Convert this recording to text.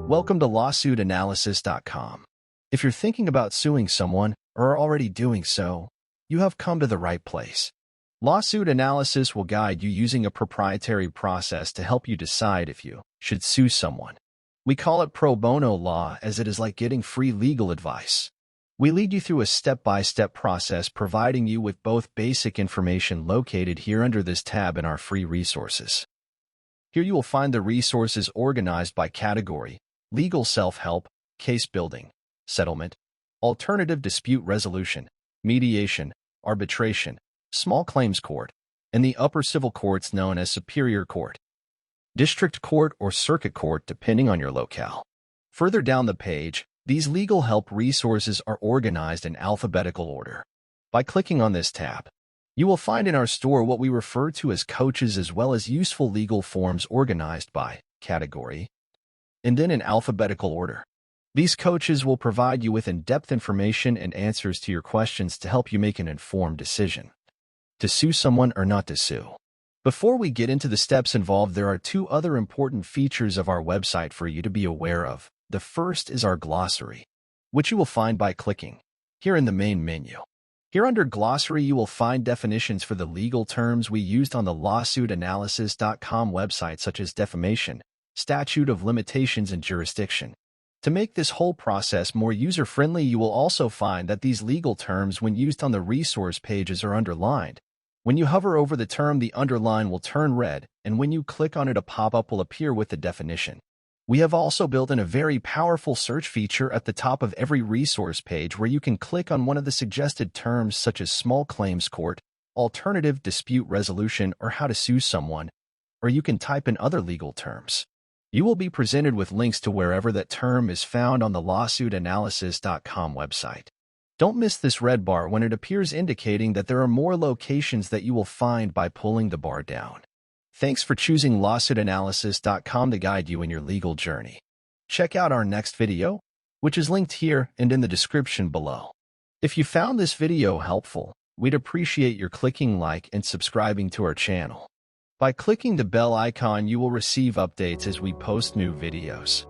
Welcome to LawsuitAnalyzer.com. If you're thinking about suing someone or are already doing so, you have come to the right place. LawsuitAnalyzer will guide you using a proprietary process to help you decide if you should sue someone. We call it pro bono law as it is like getting free legal advice. We lead you through a step-by-step process providing you with both basic information located here under this tab in our free resources. Here you will find the resources organized by category: legal self-help, case building, settlement, alternative dispute resolution, mediation, arbitration, small claims court, and the upper civil courts known as superior court, district court, or circuit court depending on your locale. Further down the page, these legal help resources are organized in alphabetical order. By clicking on this tab, you will find in our store what we refer to as coaches as well as useful legal forms organized by category and then in alphabetical order. These coaches will provide you with in-depth information and answers to your questions to help you make an informed decision to sue someone or not to sue. Before we get into the steps involved, there are two other important features of our website for you to be aware of. The first is our glossary, which you will find by clicking here in the main menu. Here under Glossary, you will find definitions for the legal terms we used on the LawsuitAnalyzer.com website, such as defamation, statute of limitations, and jurisdiction. To make this whole process more user-friendly, you will also find that these legal terms, when used on the resource pages, are underlined. When you hover over the term, the underline will turn red, and when you click on it, a pop-up will appear with the definition. We have also built in a very powerful search feature at the top of every resource page where you can click on one of the suggested terms such as small claims court, alternative dispute resolution, or how to sue someone, or you can type in other legal terms. You will be presented with links to wherever that term is found on the LawsuitAnalyzer.com website. Don't miss this red bar when it appears, indicating that there are more locations that you will find by pulling the bar down. Thanks for choosing LawsuitAnalyzer.com to guide you in your legal journey. Check out our next video, which is linked here and in the description below. If you found this video helpful, we'd appreciate your clicking like and subscribing to our channel. By clicking the bell icon, you will receive updates as we post new videos.